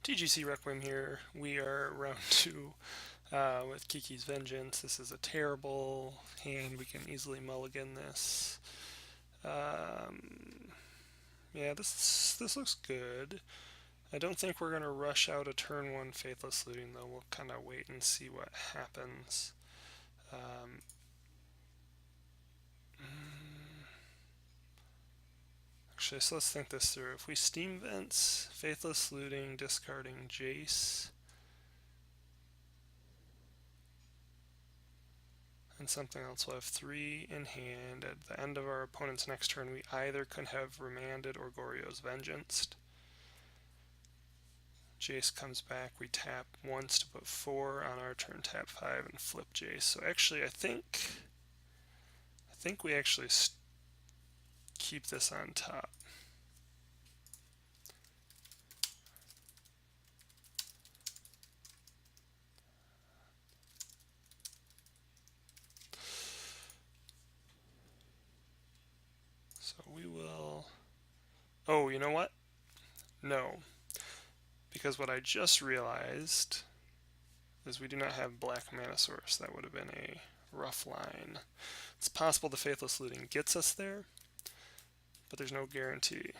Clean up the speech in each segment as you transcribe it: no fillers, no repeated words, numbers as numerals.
TGC Requiem here. We are round 2 with Kiki's Vengeance. This is a terrible hand. We can easily mulligan this. Yeah, this looks good. I don't think we're going to rush out a turn 1 Faithless Looting, though. We'll kind of wait and see what happens. Actually, so let's think this through. If we Steam Vents, Faithless Looting, discarding Jace, and something else, we'll have 3 in hand. At the end of our opponent's next turn, we either could have Remanded or Goryo's Vengeanced. Jace comes back, we tap once to put 4 on our turn, tap 5, and flip Jace. So actually, I think we actually keep this on top. So we will... Oh, you know what? No. Because what I just realized is we do not have black mana source. That would have been a rough line. It's possible the Faithless Looting gets us there, but there's no guarantee.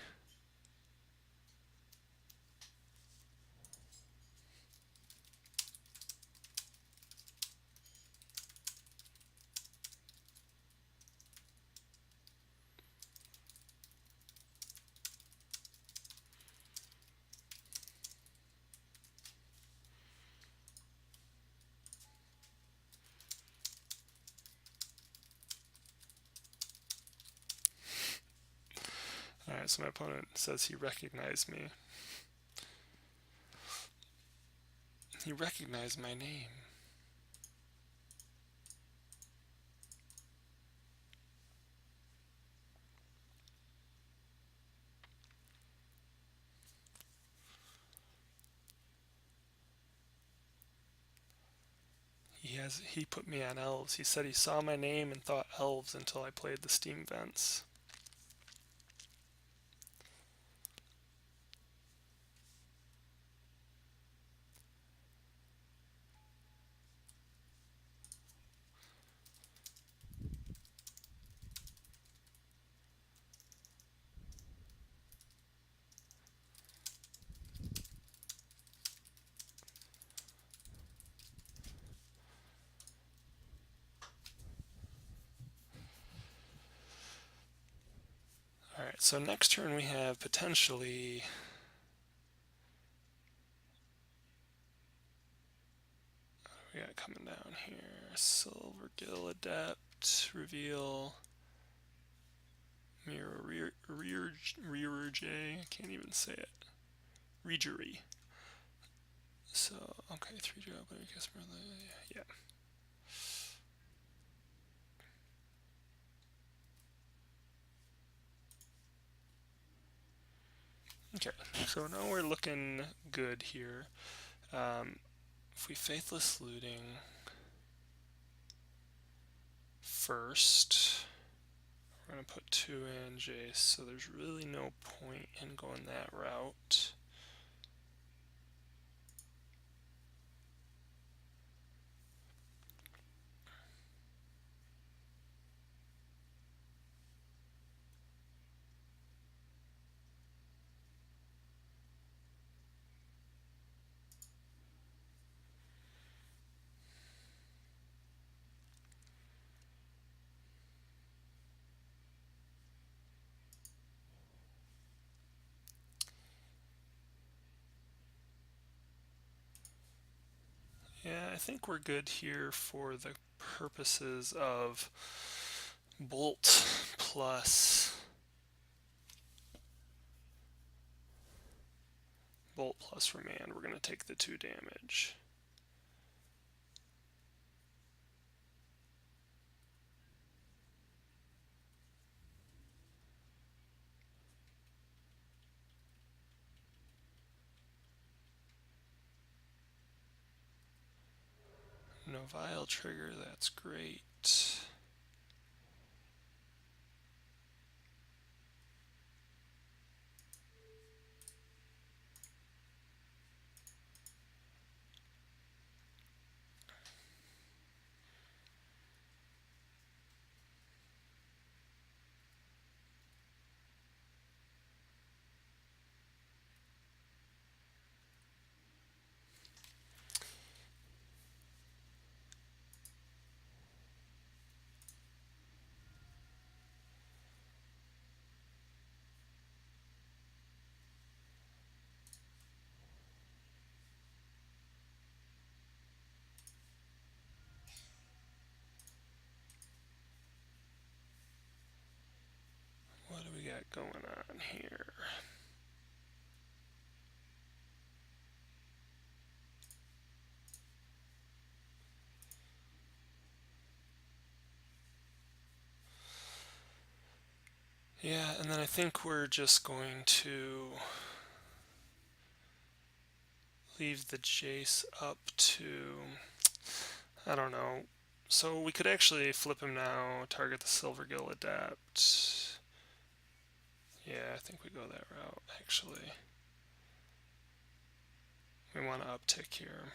Alright, so my opponent says he recognized me. He recognized my name. He put me on elves. He said he saw my name and thought elves until I played the Steam Vents. Alright, so next turn we have potentially... What do we got coming down here? Silvergill Adept, Reveal, Rearge, I can't even say it. Regery. So, okay, 3 drop, but I guess yeah. Okay, so now we're looking good here. If we Faithless Looting first, we're going to put 2 in Jace, so there's really no point in going that route. Yeah, I think we're good here for the purposes of Bolt plus Remand. We're going to take the 2 damage. No Vile trigger, that's great. going on here? Yeah, and then I think we're just going to leave the Jace up to, I don't know. So we could actually flip him now, target the Silvergill Adept. Yeah, I think we go that route, actually. We want to uptick here.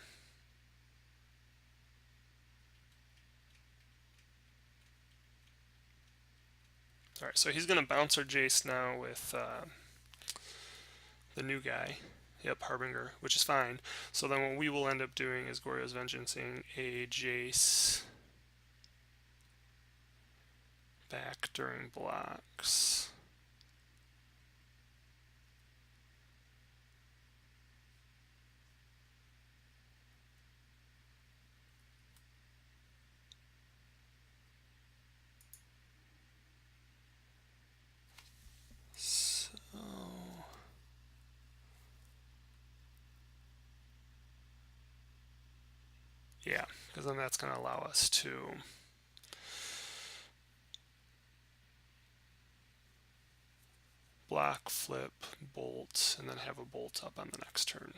Alright, so he's going to bounce our Jace now with the new guy. Yep, Harbinger, which is fine. So then what we will end up doing is Goryo's Vengeancing a Jace back during blocks. So yeah, because then that's going to allow us to block, flip, bolt, and then have a bolt up on the next turn.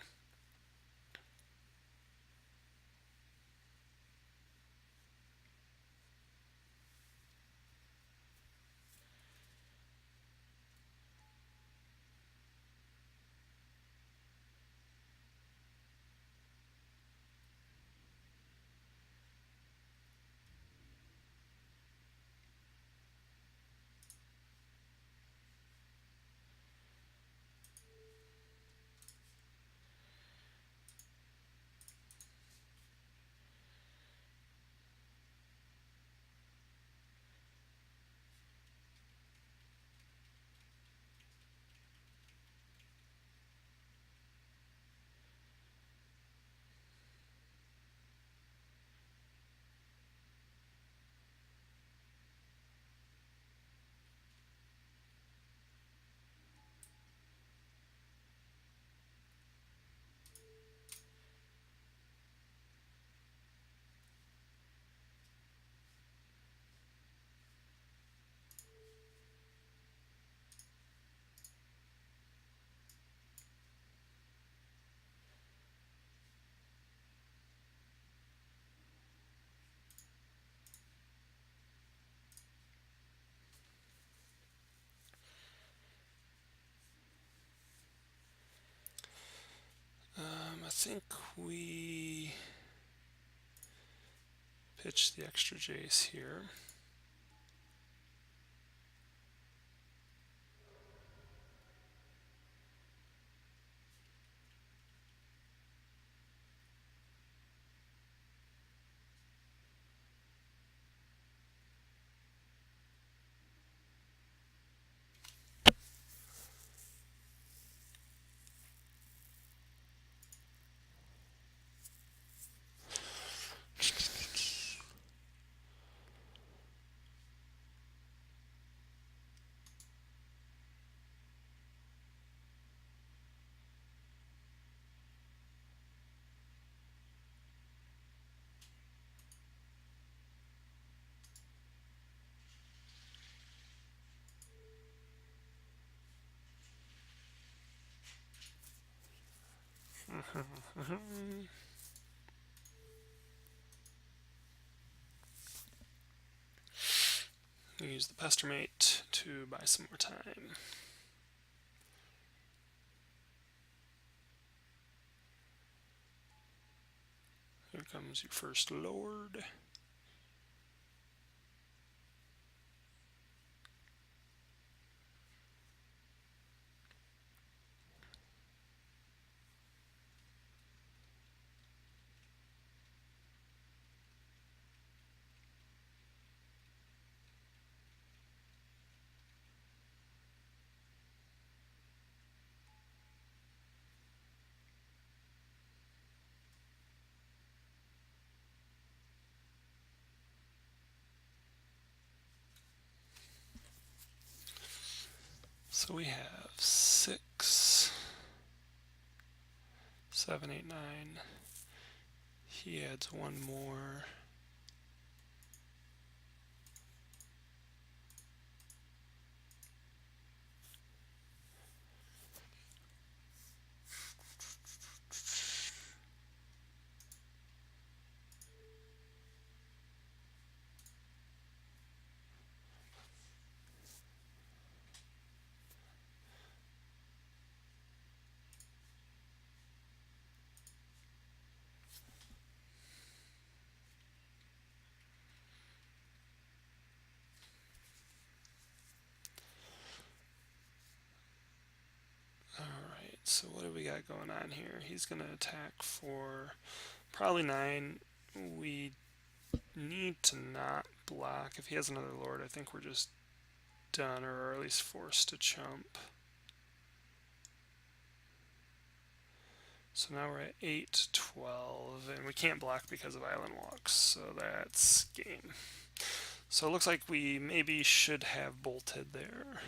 I think we pitch the extra Jace here. We use the Pestermate to buy some more time. Here comes your first Lord. So we have 6, 7, 8, 9. He adds one more. Alright, so what do we got going on here? He's going to attack for probably 9. We need to not block. If he has another lord, I think we're just done, or at least forced to chump. So now we're at 8, 12, and we can't block because of island walks, so that's game. So it looks like we maybe should have bolted there.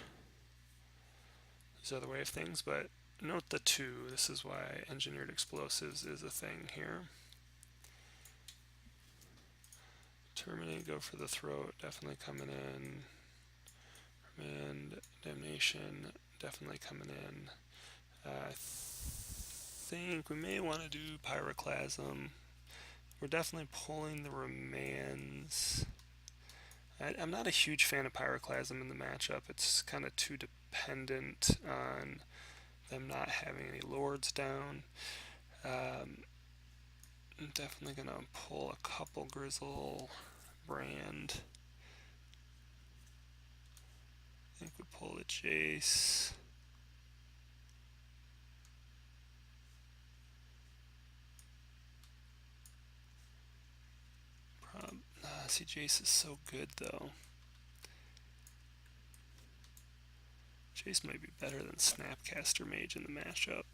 These are the way of things, but note the 2. This is why engineered explosives is a thing here. Terminate, go for the throat, definitely coming in. Remand, damnation, definitely coming in. I think we may want to do pyroclasm. We're definitely pulling the remands. I'm not a huge fan of pyroclasm in the matchup. It's kind of too dependent on them not having any lords down. I'm definitely going to pull a couple Grizzle Brand. I think we pull the Jace. See, Jace is so good though. Jace might be better than Snapcaster Mage in the matchup.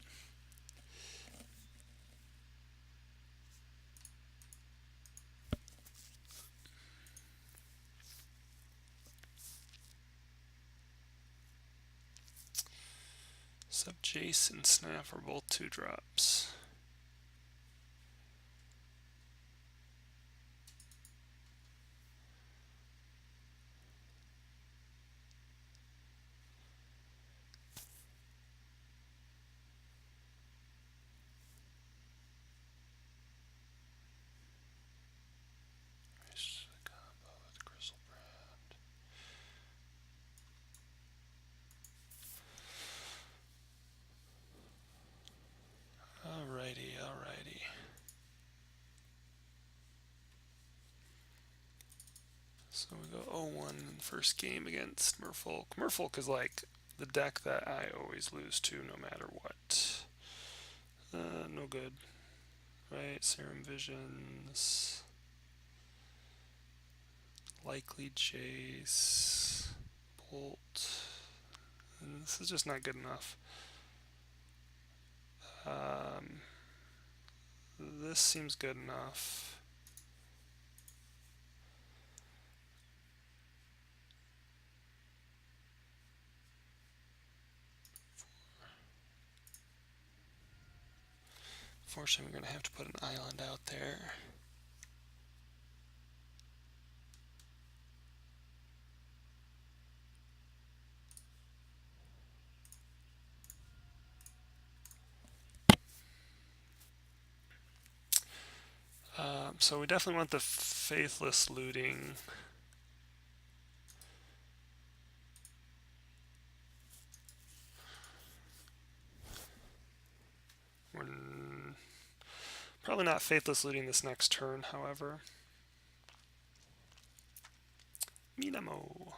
Sub Jace and Snap are both 2-drops. Alrighty. So we go 0-1 in the first game against Merfolk. Merfolk is like the deck that I always lose to no matter what. No good. Right, Serum Visions. Likely Jace. Bolt. And this is just not good enough. This seems good enough. Unfortunately, we're going to have to put an island out there. So we definitely want the Faithless looting. We're probably not Faithless looting this next turn, however. Minamo.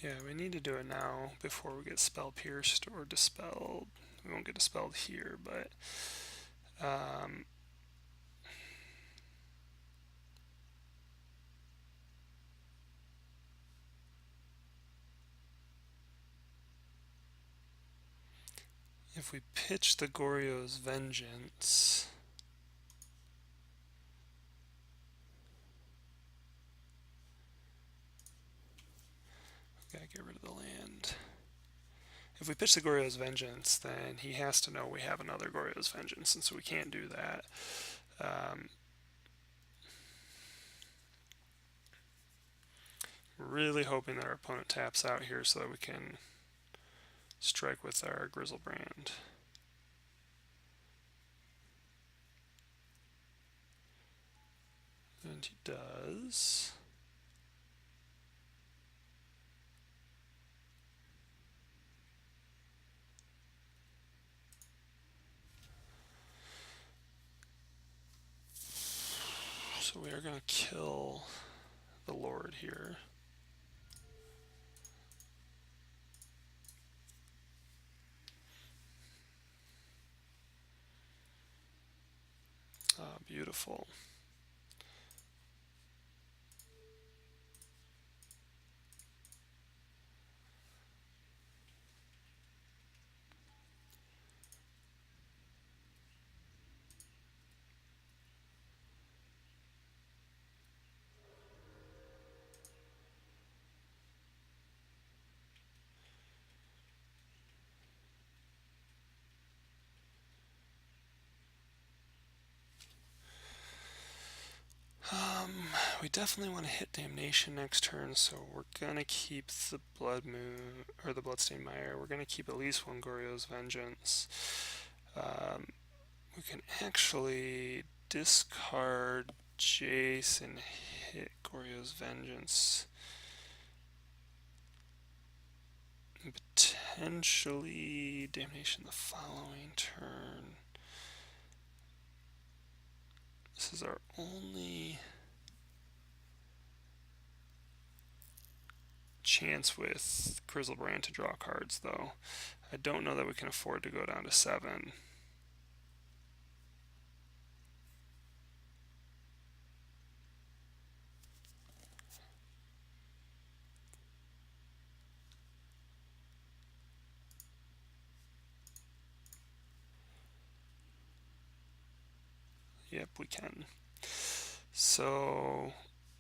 Yeah, we need to do it now before we get spell pierced or dispelled. We won't get dispelled here, but if we pitch the Goryo's Vengeance, we gotta get rid of the land. If we pitch the Goryo's Vengeance, then he has to know we have another Goryo's Vengeance, and so we can't do that. Really hoping that our opponent taps out here so that we can strike with our Grizzlebrand. And he does. So we are going to kill the Lord here. Beautiful. We definitely want to hit Damnation next turn, so we're gonna keep the Blood Moon or the Bloodstained Mire. We're gonna keep at least one Goryo's Vengeance. We can actually discard Jace and hit Goryo's Vengeance. And potentially Damnation the following turn. This is our only chance with Grizzlebrand to draw cards, though. I don't know that we can afford to go down to 7. Yep, we can. So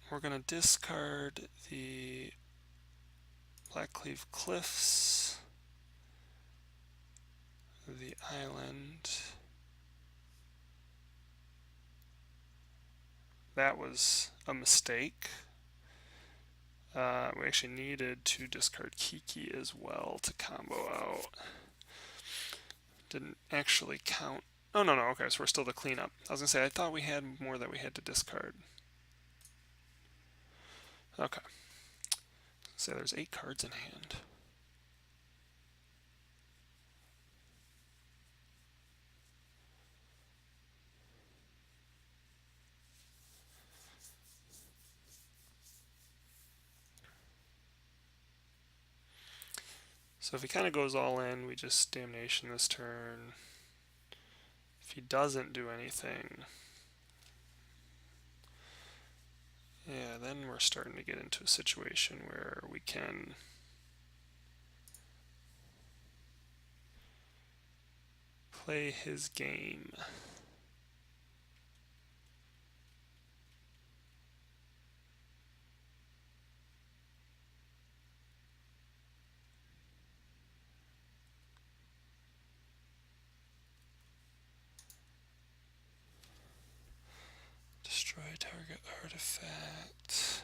we're going to discard the Blackcleave Cliffs, the island. That was a mistake. We actually needed to discard Kiki as well to combo out. Didn't actually count. Oh, no, okay, so we're still the cleanup. I was going to say, I thought we had more that we had to discard. Okay. So there's 8 cards in hand. So if he kind of goes all in, we just Damnation this turn. If he doesn't do anything, yeah, then we're starting to get into a situation where we can play his game. Destroy target artifact.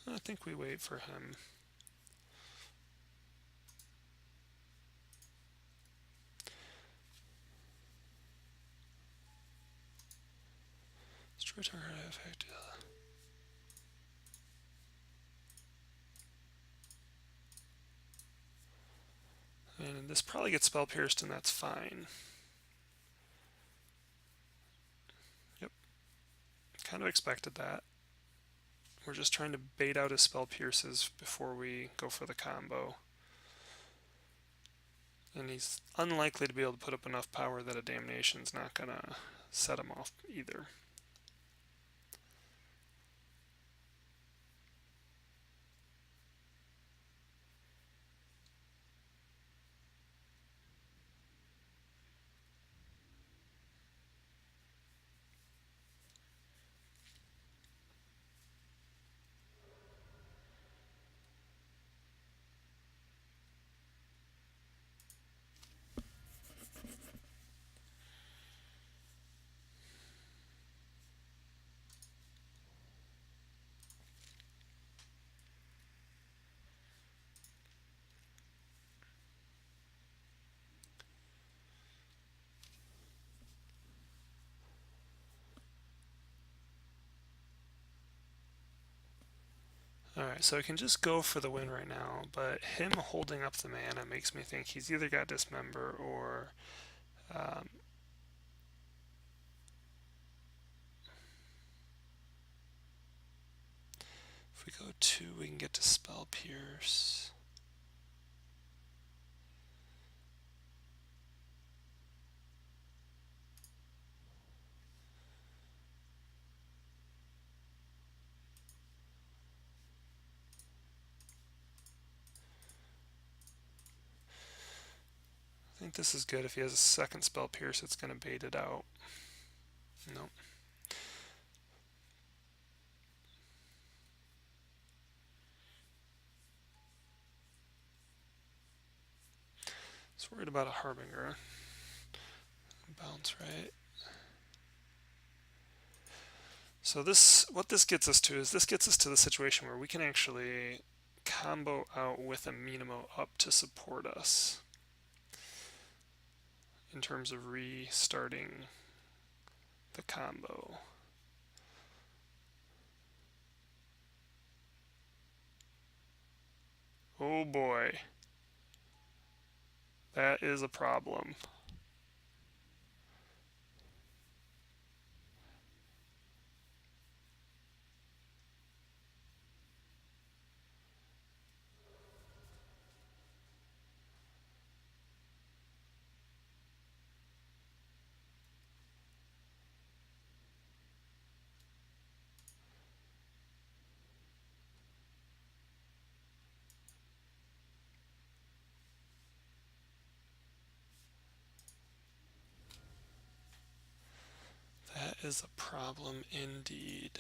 I think we wait for him. Destroy target artifact. And this probably gets spell pierced, and that's fine. Yep, kind of expected that. We're just trying to bait out his spell pierces before we go for the combo. And he's unlikely to be able to put up enough power that a Damnation's not gonna set him off either. Alright, so I can just go for the win right now, but him holding up the mana makes me think he's either got Dismember or if we go 2, we can get to Spell Pierce. I think this is good. If he has a second Spell Pierce, it's going to bait it out. Nope. Just worried about a Harbinger. Bounce, right? So what this gets us to is this gets us to the situation where we can actually combo out with a Minimo up to support us in terms of restarting the combo. Oh boy. That is a problem. That is a problem indeed.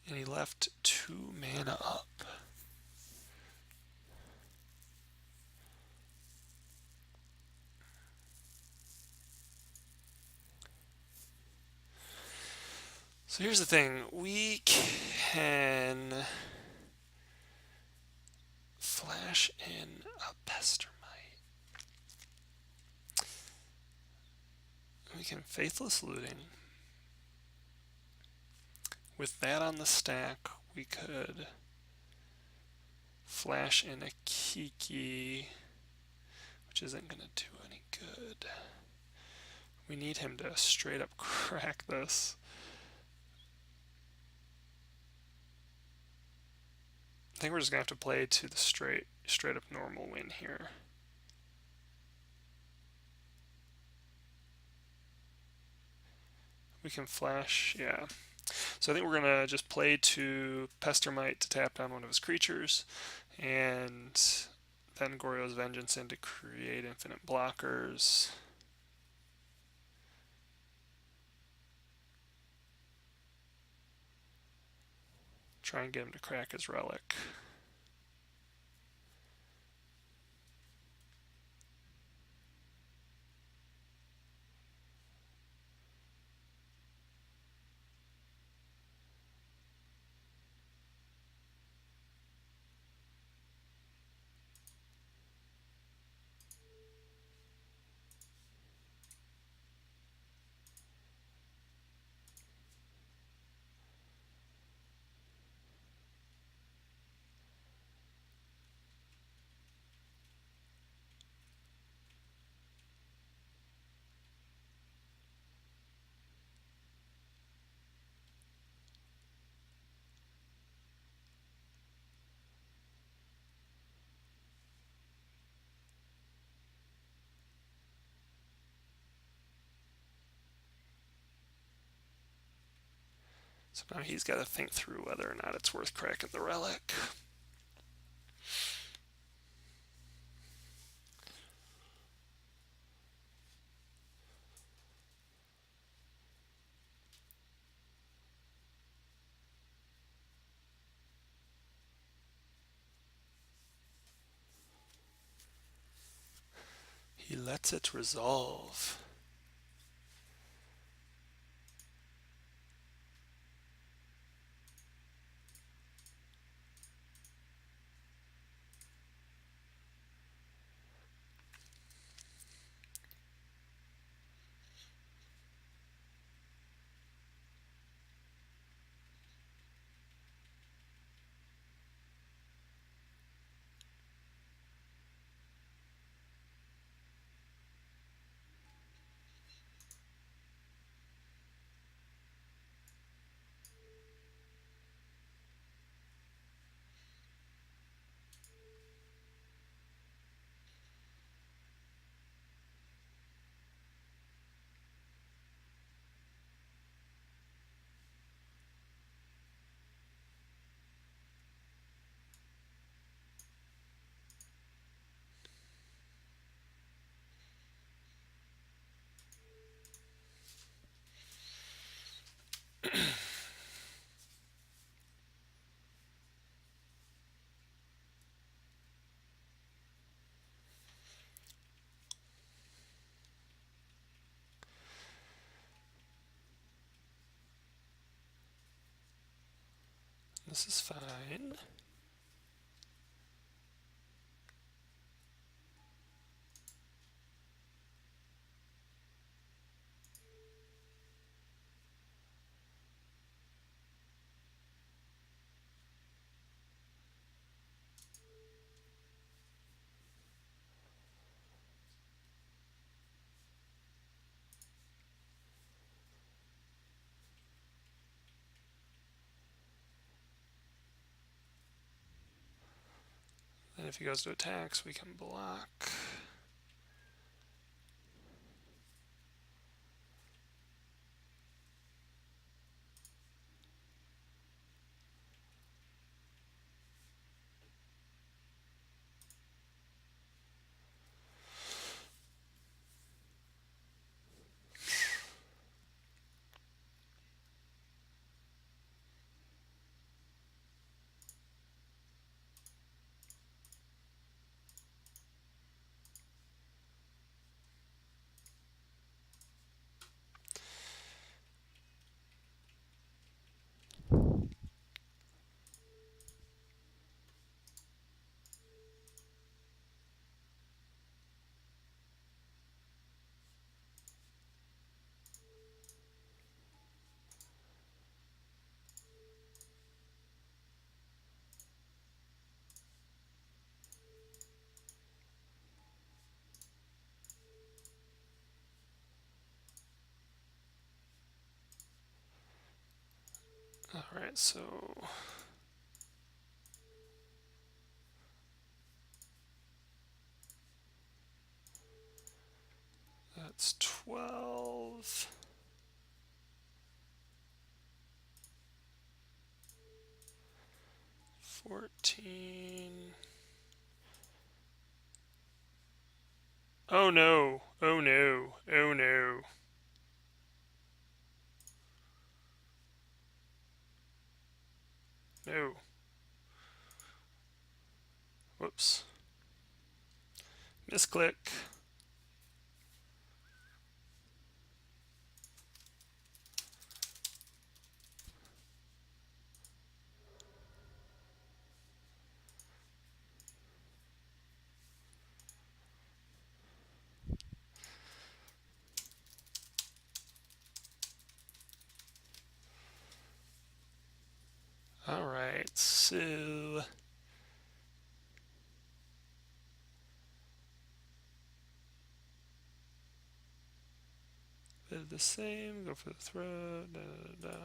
And he left 2 mana up. So here's the thing, we can flash in a Pestermite. We can Faithless Looting. With that on the stack, we could flash in a Kiki, which isn't going to do any good. We need him to straight up crack this. I think we're just going to have to play to the straight up normal win here. We can flash, yeah. So I think we're going to just play to Pestermite to tap down one of his creatures, and then Goryo's Vengeance in to create infinite blockers. Try and get him to crack his relic. So now he's got to think through whether or not it's worth cracking the relic. He lets it resolve. This is fine. And if he goes to attacks, we can block. Alright, so that's 12. 14. Oh no, oh no, oh no. No. Whoops. Misclick. Alright, so bit of the same, go for the throw, da da da.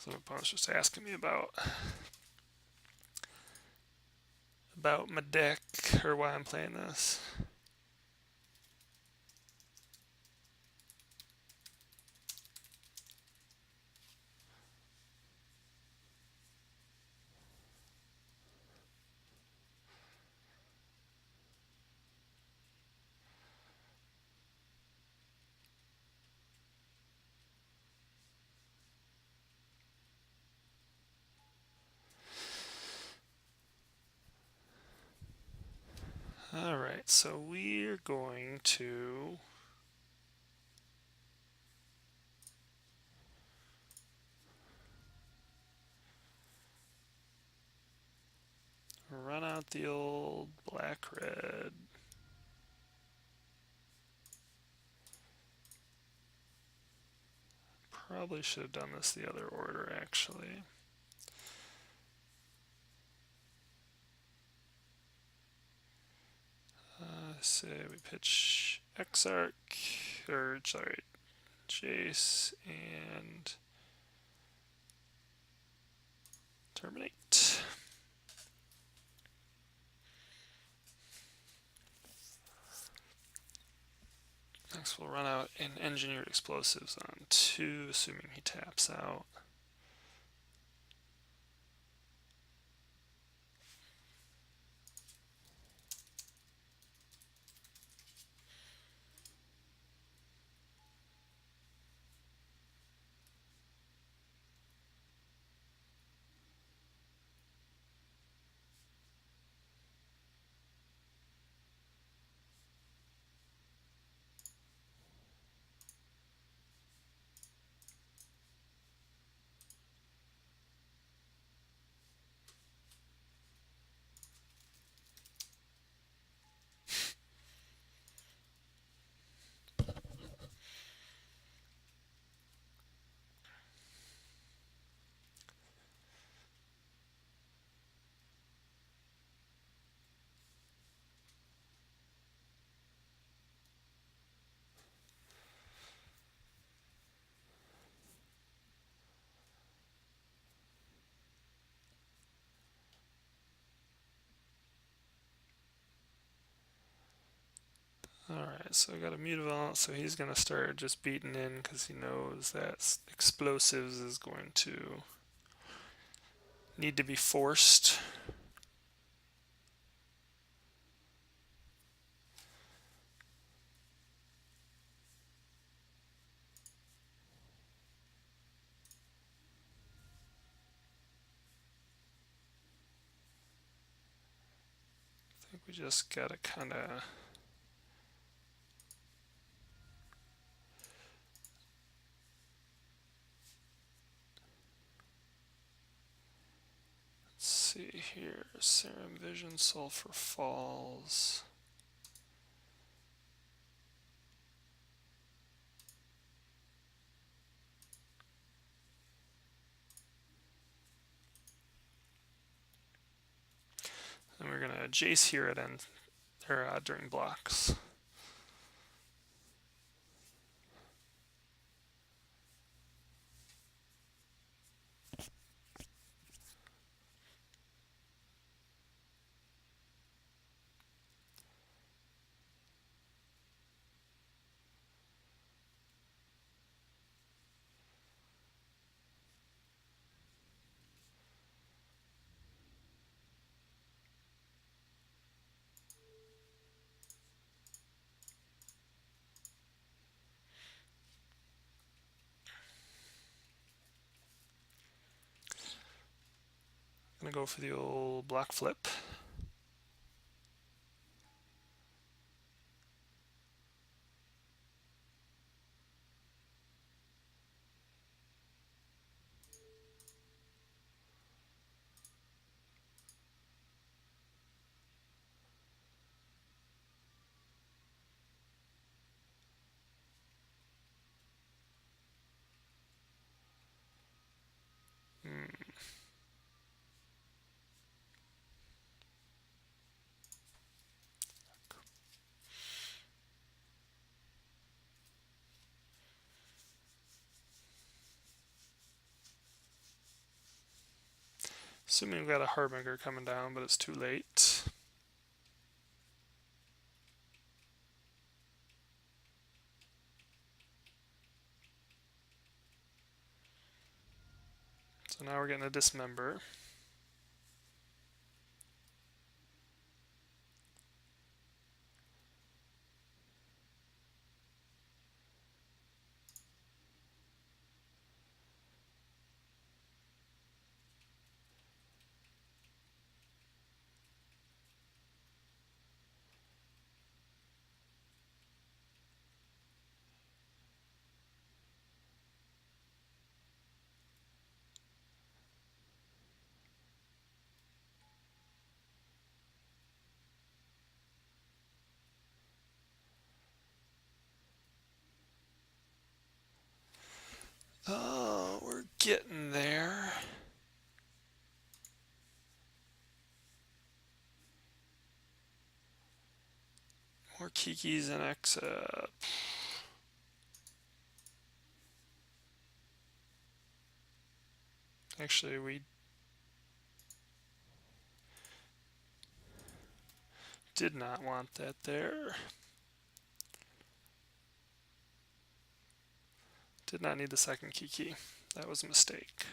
So my opponent's just asking me about my deck or why I'm playing this. Alright, so we're going to run out the old black-red. Probably should have done this the other order, actually. Say we pitch Exarch, or sorry, Jace, and terminate. Next we'll run out an engineered explosives on 2, assuming he taps out. Alright, so I got a Mutavault, so he's going to start just beating in because he knows that explosives is going to need to be forced. I think we just got to kind of see here. Serum Vision, Sulfur Falls. And we're going to Jace here at end, or during blocks. I'm going to go for the old block flip. Assuming we've got a Harbinger coming down, but it's too late. So now we're getting a Dismember. Oh, we're getting there. More Kikis and Exit. Actually, we did not want that there. Did not need the second Kiki. That was a mistake.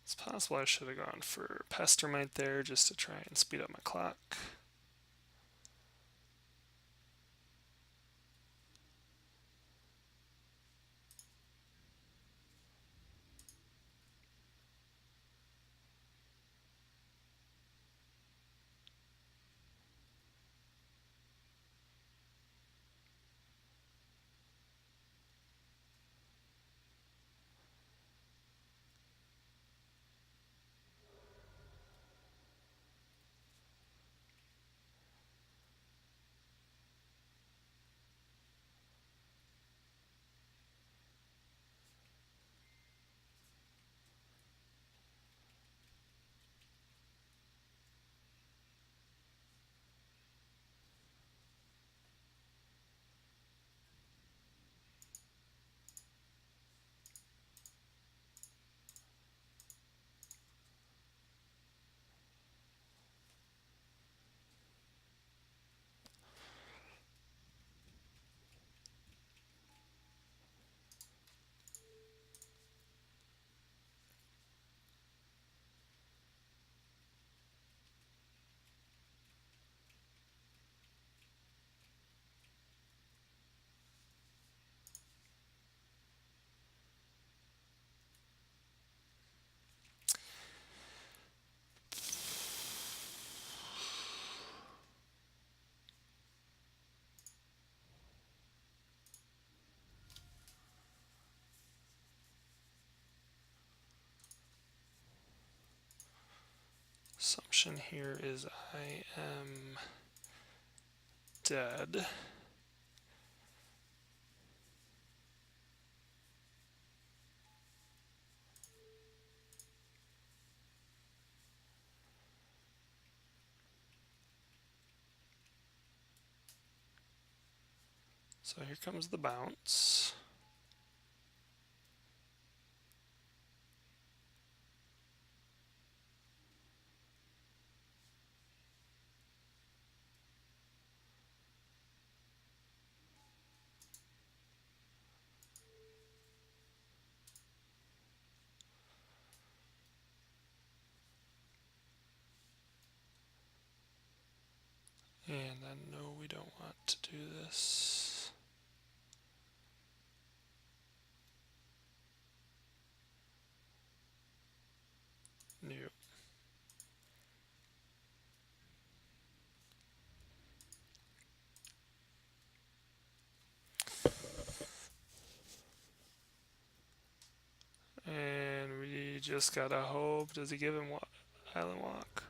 It's possible I should have gone for Pestermite there just to try and speed up my clock. Assumption here is I am dead. So here comes the bounce. And I know we don't want to do this. New. just gotta hope. Does he give him Island Walk?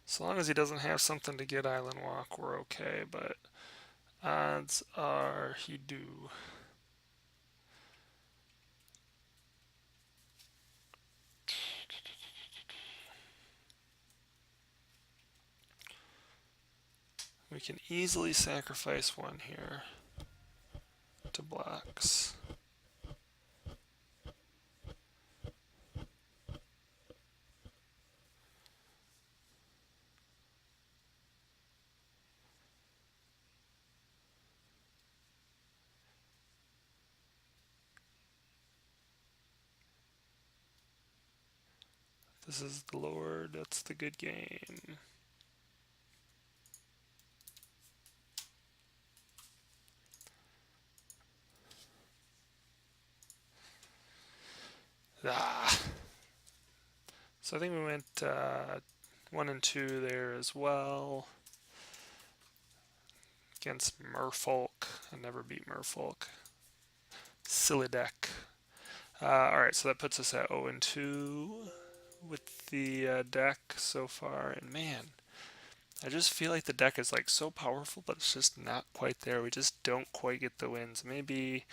So long as he doesn't have something to get Island Walk, we're okay, but odds are he do. We can easily sacrifice one here to blocks. This is the Lord, that's the good game. Ah. So I think we went 1 and 2 there as well. Against Merfolk. I never beat Merfolk. Silly deck. Alright, so that puts us at 0 and 2 with the deck so far. And man, I just feel like the deck is like so powerful, but it's just not quite there. We just don't quite get the wins. Maybe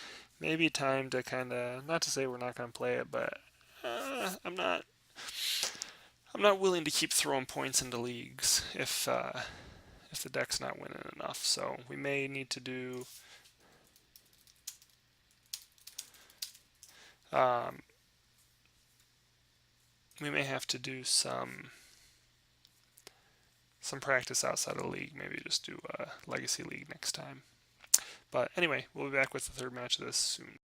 time to kind of, not to say we're not going to play it, but I'm not willing to keep throwing points into leagues if the deck's not winning enough. So we may need to do we may have to do some practice outside of the league. Maybe just do a legacy league next time. But anyway, we'll be back with the third match of this soon.